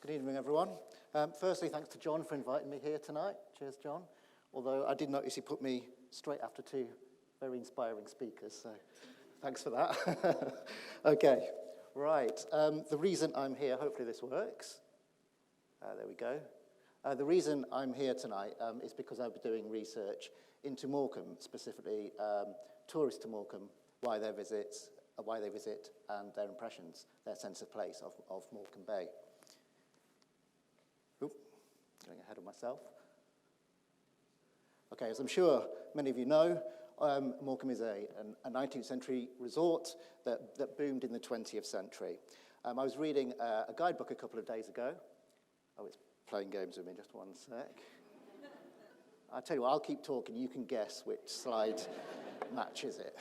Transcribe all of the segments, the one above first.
Good evening, everyone. Firstly, thanks to John for inviting me here tonight. Cheers, John. Although I did notice he put me straight after two very inspiring speakers, so thanks for that. Okay, right. The reason I'm here, hopefully this works. There we go. The reason I'm here tonight is because I've been doing research into Morecambe, specifically tourists to Morecambe, why they visit, and their impressions, their sense of place of Morecambe Bay. Oop, getting ahead of myself. Okay, as I'm sure many of you know, Morecambe is a 19th century resort that boomed in the 20th century. I was reading a guidebook a couple of days ago. Oh, it's playing games with me, just one sec. I'll tell you what, I'll keep talking, you can guess which slide matches it.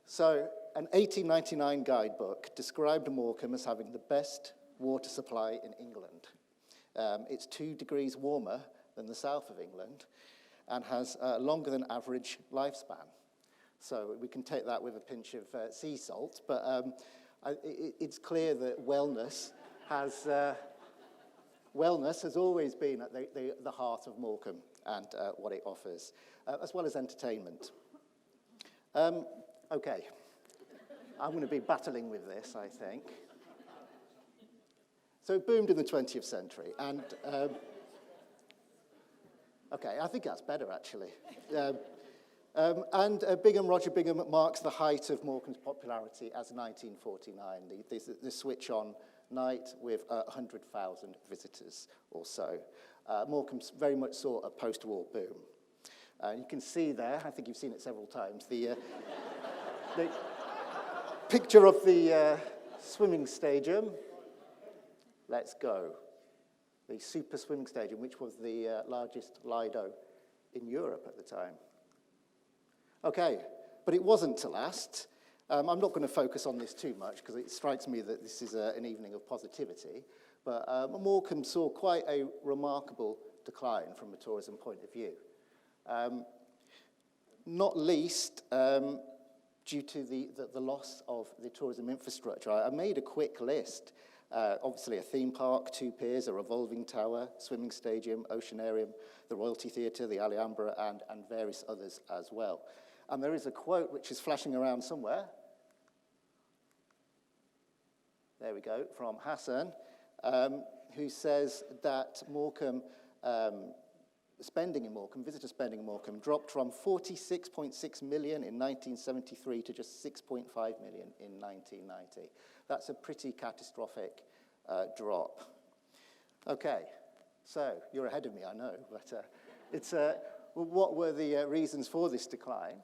So, an 1899 guidebook described Morecambe as having the best water supply in England. It's 2 degrees warmer than the south of England and has a longer than average lifespan. So we can take that with a pinch of sea salt, but it's clear that wellness has always been at the heart of Morecambe and what it offers, as well as entertainment. Okay, I'm going to be battling with this, I think. So it boomed in the 20th century, and okay, I think that's better, actually. And Roger Bingham marks the height of Morecambe's popularity as 1949, the switch-on night with 100,000 visitors or so. Morecambe very much saw a post-war boom. You can see there, I think you've seen it several times, the picture of the swimming stadium. Let's go. The super swimming stadium, which was the largest Lido in Europe at the time. Okay, but it wasn't to last. I'm not going to focus on this too much because it strikes me that this is an evening of positivity, but Morecambe saw quite a remarkable decline from a tourism point of view. Not least due to the loss of the tourism infrastructure. I made a quick list. Obviously a theme park, 2 piers, a revolving tower, swimming stadium, oceanarium, the Royalty Theatre, the Alhambra, and various others as well. And there is a quote which is flashing around somewhere. There we go, from Hassan, who says that Morecambe, visitor spending in Morecambe dropped from 46.6 million in 1973 to just 6.5 million in 1990. That's a pretty catastrophic drop. Okay, so you're ahead of me, I know, but what were the reasons for this decline?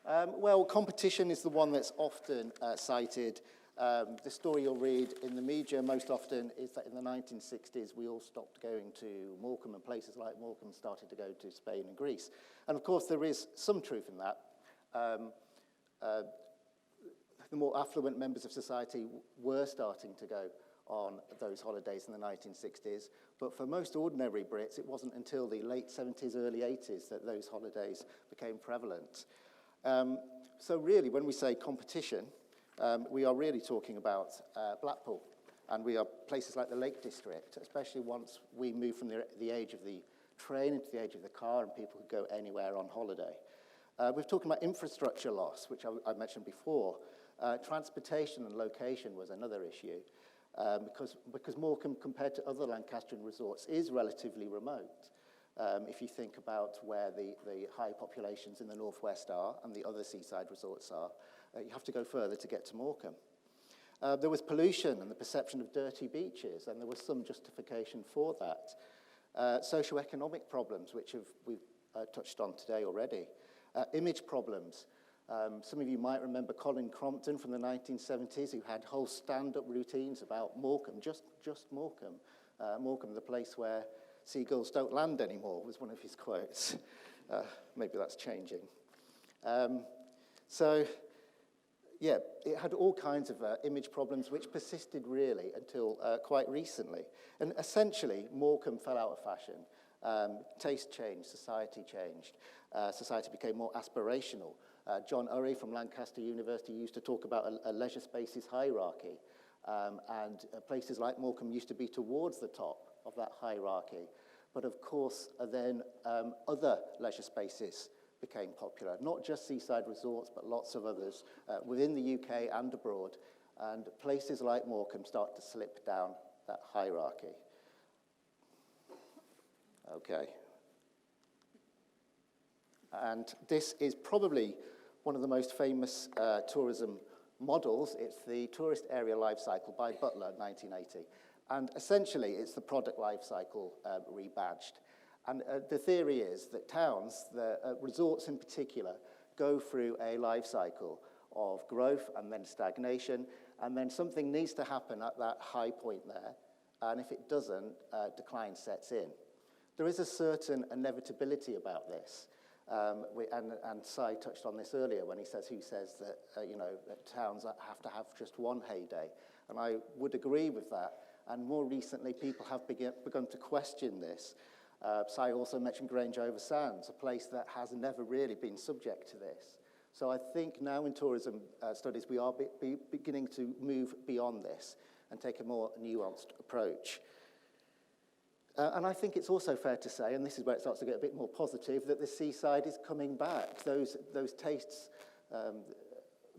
Well, competition is the one that's often cited. The story you'll read in the media most often is that in the 1960s we all stopped going to Morecambe, and places like Morecambe started to go to Spain and Greece. And of course there is some truth in that. The more affluent members of society were starting to go on those holidays in the 1960s, but for most ordinary Brits it wasn't until the late 70s, early 80s that those holidays became prevalent. So really, when we say competition, we are really talking about Blackpool, and we are places like the Lake District, especially once we move from the age of the train into the age of the car and people could go anywhere on holiday. We've talked about infrastructure loss, which I mentioned before. Transportation and location was another issue, because Morecambe, compared to other Lancastrian resorts, is relatively remote. If you think about where the high populations in the northwest are and the other seaside resorts are, you have to go further to get to Morecambe. There was pollution and the perception of dirty beaches, and there was some justification for that. Socioeconomic problems, which we've touched on today already. Image problems. Some of you might remember Colin Crompton from the 1970s, who had whole stand-up routines about Morecambe, just Morecambe. Morecambe, the place where seagulls don't land anymore, was one of his quotes. Maybe that's changing. Yeah, it had all kinds of image problems which persisted really until quite recently. And essentially, Morecambe fell out of fashion. Taste changed, society changed. Society became more aspirational. John Urry from Lancaster University used to talk about a leisure spaces hierarchy. and places like Morecambe used to be towards the top of that hierarchy. But of course, then other leisure spaces became popular, not just seaside resorts, but lots of others within the UK and abroad. And places like Morecambe start to slip down that hierarchy. Okay. And this is probably one of the most famous tourism models. It's the Tourist Area Life Cycle by Butler, 1980. And essentially, it's the product life cycle rebadged. And the theory is that towns, the resorts in particular, go through a life cycle of growth and then stagnation, and then something needs to happen at that high point there, and if it doesn't, decline sets in. There is a certain inevitability about this, and Cy touched on this earlier when he says, who says that, that towns have to have just one heyday, and I would agree with that, and more recently people have begun to question this. Cy also mentioned Grange-over-Sands, a place that has never really been subject to this. So I think now in tourism studies we are beginning to move beyond this and take a more nuanced approach. And I think it's also fair to say, and this is where it starts to get a bit more positive, that the seaside is coming back. Those tastes,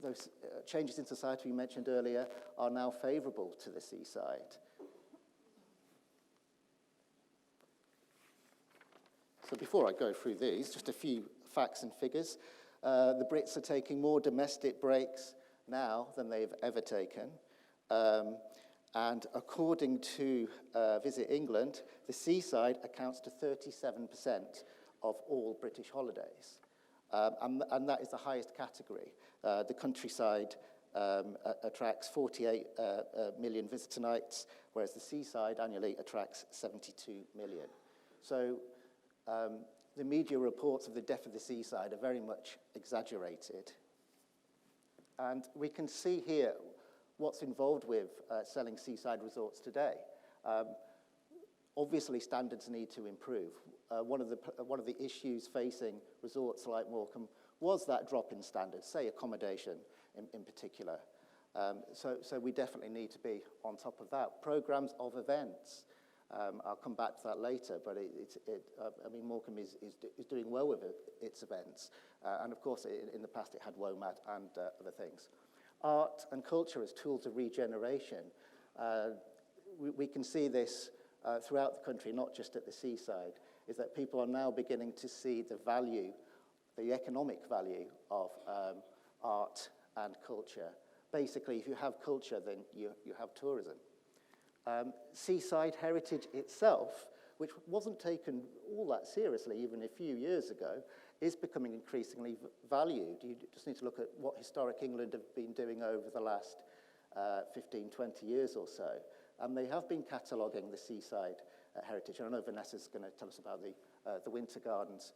those changes in society we mentioned earlier are now favourable to the seaside. So before I go through these, just a few facts and figures. The Brits are taking more domestic breaks now than they've ever taken. And according to Visit England, the seaside accounts to 37% of all British holidays. And that is the highest category. The countryside attracts 48 million visitor nights, whereas the seaside annually attracts 72 million. So the media reports of the death of the seaside are very much exaggerated. And we can see here what's involved with selling seaside resorts today. Obviously, standards need to improve. One of the issues facing resorts like Morecambe was that drop in standards, say accommodation in particular. So we definitely need to be on top of that. Programs of events. I'll come back to that later, but I mean, Morecambe is doing well with its events. And of course, in the past, it had WOMAD and other things. Art and culture as tools of regeneration. We can see this throughout the country, not just at the seaside, is that people are now beginning to see the value, the economic value of art and culture. Basically, if you have culture, then you have tourism. Seaside heritage itself, which wasn't taken all that seriously even a few years ago, is becoming increasingly valued. You just need to look at what Historic England have been doing over the last 15, 20 years or so. And they have been cataloguing the seaside heritage. And I know Vanessa's going to tell us about the Winter Gardens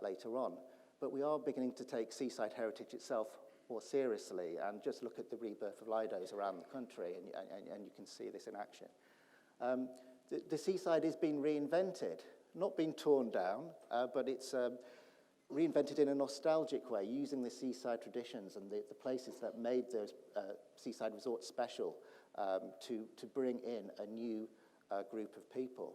later on. But we are beginning to take seaside heritage itself more seriously, and just look at the rebirth of Lidos around the country, and you can see this in action. The seaside is being reinvented, not being torn down, but it's reinvented in a nostalgic way, using the seaside traditions and the places that made those seaside resorts special to bring in a new group of people.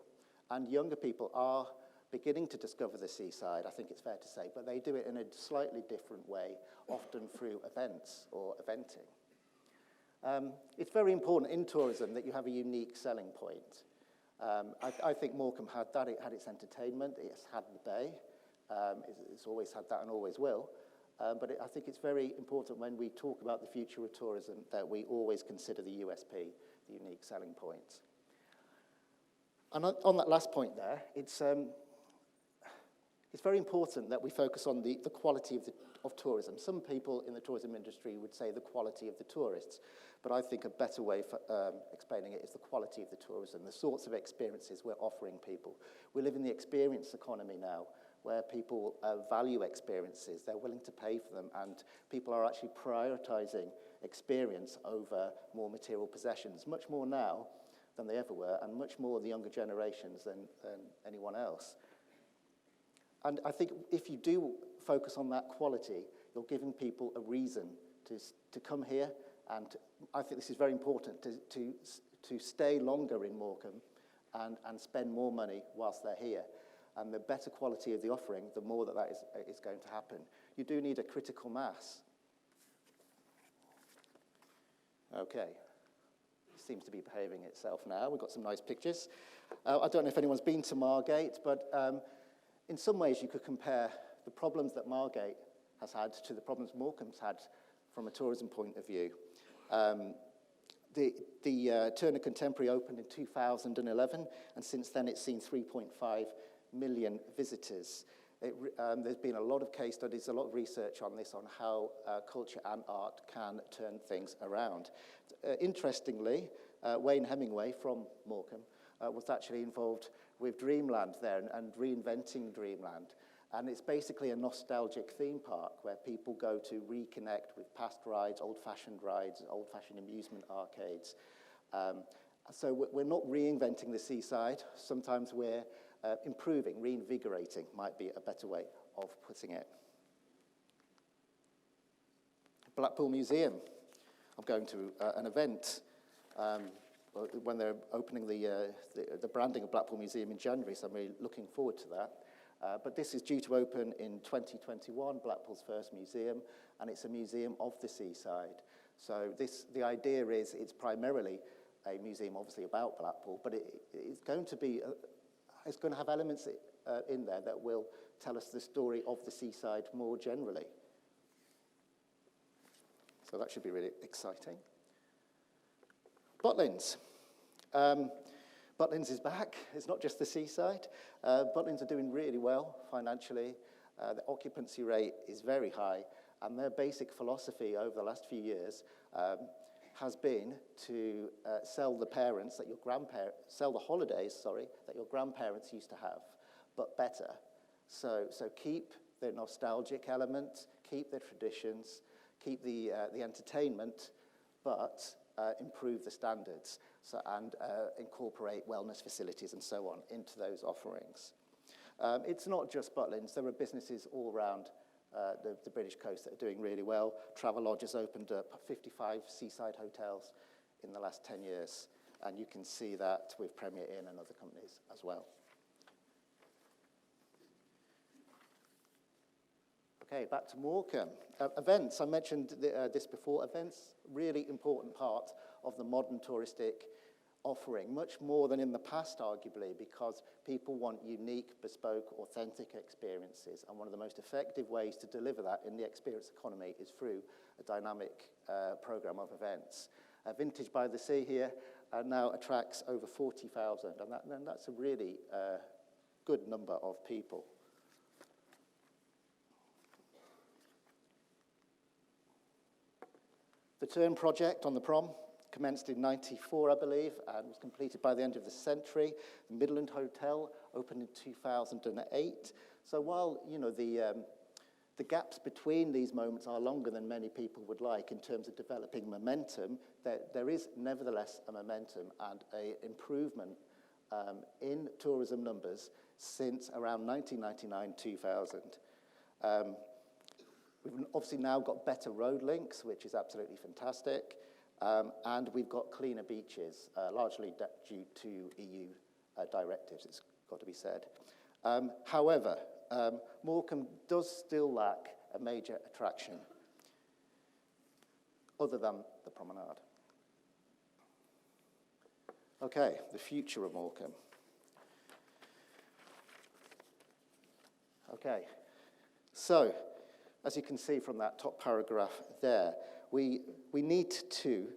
And younger people are beginning to discover the seaside, I think it's fair to say, but they do it in a slightly different way, often through events or eventing. It's very important in tourism that you have a unique selling point. I think Morecambe had that. It had its entertainment, it's had the bay, it's always had that and always will. But I think it's very important when we talk about the future of tourism that we always consider the USP, the unique selling points. And on that last point there, it's very important that we focus on the quality of tourism. Some people in the tourism industry would say the quality of the tourists, but I think a better way for explaining it is the quality of the tourism, the sorts of experiences we're offering people. We live in the experience economy now, where people value experiences, they're willing to pay for them, and people are actually prioritizing experience over more material possessions, much more now than they ever were, and much more the younger generations than anyone else. And I think if you do focus on that quality, you're giving people a reason to come here and I think this is very important to stay longer in Morecambe and spend more money whilst they're here. And the better quality of the offering, the more that is going to happen. You do need a critical mass. Okay. Seems to be behaving itself now. We've got some nice pictures. I don't know if anyone's been to Margate, but in some ways you could compare the problems that Margate has had to the problems Morecambe's had from a tourism point of view. The Turner Contemporary opened in 2011, and since then it's seen 3.5 million visitors. There's been a lot of case studies, a lot of research on this, on how culture and art can turn things around. Interestingly, Wayne Hemingway from Morecambe was actually involved with Dreamland there and reinventing Dreamland. And it's basically a nostalgic theme park where people go to reconnect with past rides, old-fashioned amusement arcades. So we're not reinventing the seaside. Sometimes we're improving, reinvigorating might be a better way of putting it. Blackpool Museum. I'm going to an event when they're opening the branding of Blackpool Museum in January, so I'm really looking forward to that. But this is due to open in 2021, Blackpool's first museum, and it's a museum of the seaside. So the idea is it's primarily a museum, obviously, about Blackpool, but it's going to have elements in there that will tell us the story of the seaside more generally. So that should be really exciting. Butlins. Butlins is back. It's not just the seaside. Butlins are doing really well financially. The occupancy rate is very high, and their basic philosophy over the last few years has been to sell the holidays, that your grandparents used to have, but better. So keep the nostalgic element, keep the traditions, keep the entertainment, but improve the standards and incorporate wellness facilities and so on into those offerings. It's not just Butlins. There are businesses all around the British coast that are doing really well. Travelodge has opened up 55 seaside hotels in the last 10 years, and you can see that with Premier Inn and other companies as well. Okay, back to Morecambe. Events, I mentioned this before. Events, really important part of the modern touristic offering, much more than in the past, arguably, because people want unique, bespoke, authentic experiences. And one of the most effective ways to deliver that in the experience economy is through a dynamic program of events. Vintage by the Sea here now attracts over 40,000, and that's a really good number of people. The Turn project on the prom commenced in '94, I believe, and was completed by the end of the century. The Midland Hotel opened in 2008. So while, you know, the gaps between these moments are longer than many people would like in terms of developing momentum, there is nevertheless a momentum and an improvement in tourism numbers since around 1999-2000. We've obviously now got better road links, which is absolutely fantastic, and we've got cleaner beaches, largely due to EU directives, it's got to be said. However, Morecambe does still lack a major attraction, other than the promenade. Okay, the future of Morecambe. Okay, so, as you can see from that top paragraph there, we need to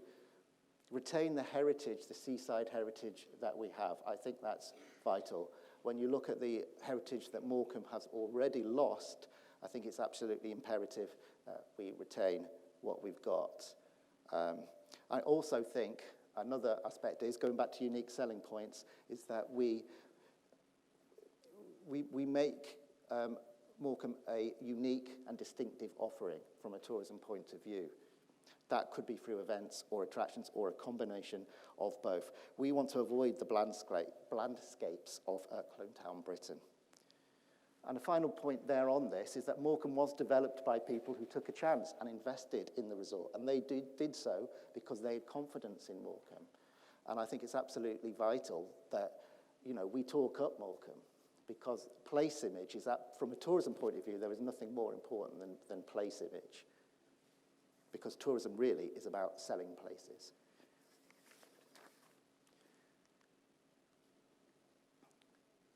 retain the heritage, the seaside heritage that we have. I think that's vital. When you look at the heritage that Morecambe has already lost, I think it's absolutely imperative that we retain what we've got. I also think another aspect is, going back to unique selling points, is that we make Morecambe a unique and distinctive offering from a tourism point of view. That could be through events or attractions or a combination of both. We want to avoid the blandscapes of Clonetown, Britain. And a final point there on this is that Morecambe was developed by people who took a chance and invested in the resort. And they did so because they had confidence in Morecambe. And I think it's absolutely vital that, you know, we talk up Morecambe, because place image is that, from a tourism point of view, there is nothing more important than place image. Because tourism really is about selling places.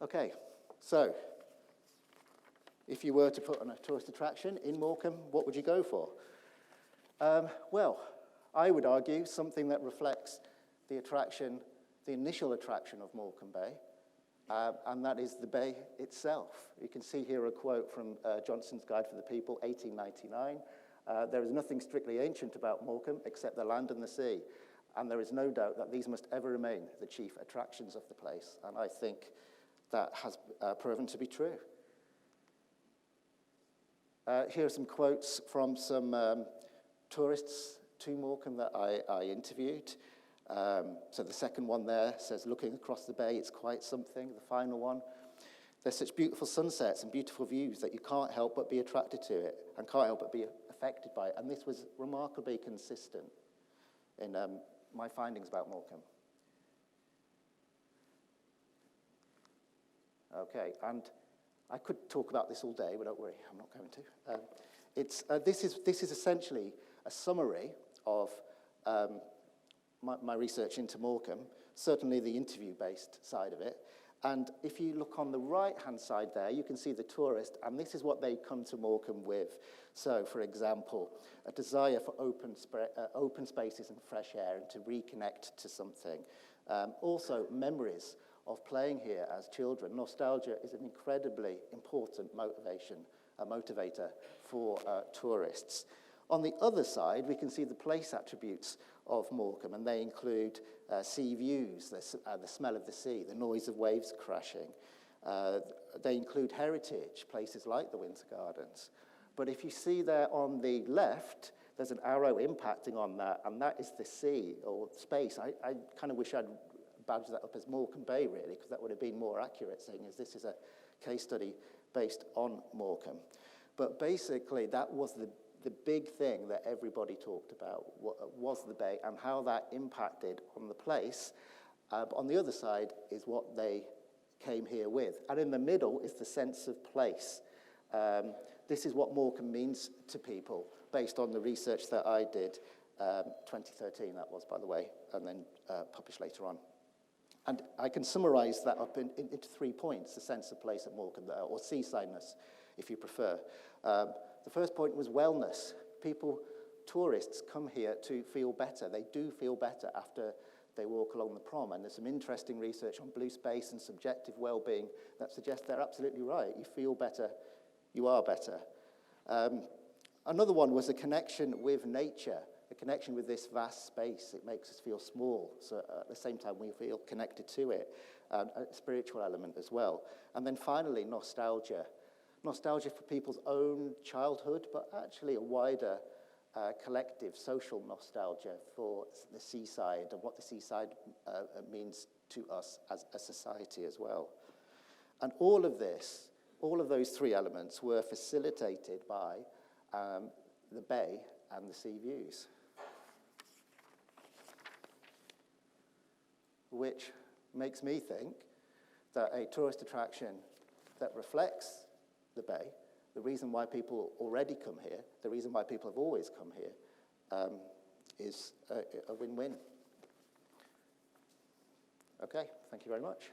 Okay, so if you were to put on a tourist attraction in Morecambe, what would you go for? Well, I would argue something that reflects the attraction, the initial attraction of Morecambe Bay, and that is the bay itself. You can see here a quote from Johnson's Guide for the People, 1899. There is nothing strictly ancient about Morecambe except the land and the sea, and there is no doubt that these must ever remain the chief attractions of the place, and I think that has proven to be true. Here are some quotes from some tourists to Morecambe that I interviewed. So the second one there says, looking across the bay, it's quite something. The final one, there's such beautiful sunsets and beautiful views that you can't help but be attracted to it and can't help but be affected by it. And this was remarkably consistent in my findings about Morecambe. Okay, and I could talk about this all day, but don't worry, I'm not going to. This is essentially a summary of my research into Morecambe, certainly the interview-based side of it. And if you look on the right-hand side there, you can see the tourist, and this is what they come to Morecambe with. So, for example, a desire for open spaces and fresh air and to reconnect to something. Also, memories of playing here as children. Nostalgia is an incredibly important motivator for tourists. On the other side, we can see the place attributes of Morecambe, and they include sea views, the smell of the sea, the noise of waves crashing. They include heritage, places like the Winter Gardens. But if you see there on the left, there's an arrow impacting on that, and that is the sea, or space. I kind of wish I'd badge that up as Morecambe Bay, really, because that would have been more accurate, seeing as this is a case study based on Morecambe. But basically, that was the big thing that everybody talked about, was the bay and how that impacted on the place. But on the other side is what they came here with. And in the middle is the sense of place. This is what Morecambe means to people, based on the research that I did, 2013 that was, by the way, and then published later on. And I can summarize that up into 3 points, the sense of place at Morecambe, or seasideness, if you prefer. The first point was wellness. Tourists come here to feel better. They do feel better after they walk along the prom. And there's some interesting research on blue space and subjective well-being that suggests they're absolutely right. You feel better, you are better. Another one was a connection with nature. A connection with this vast space. It makes us feel small, so at the same time we feel connected to it. A spiritual element as well. And then finally, nostalgia. Nostalgia for people's own childhood, but actually a wider collective social nostalgia for the seaside and what the seaside means to us as a society as well. And all of those 3 elements were facilitated by the bay and the sea views. Which makes me think that a tourist attraction that reflects the bay, the reason why people already come here, the reason why people have always come here, is a win-win. Okay, thank you very much.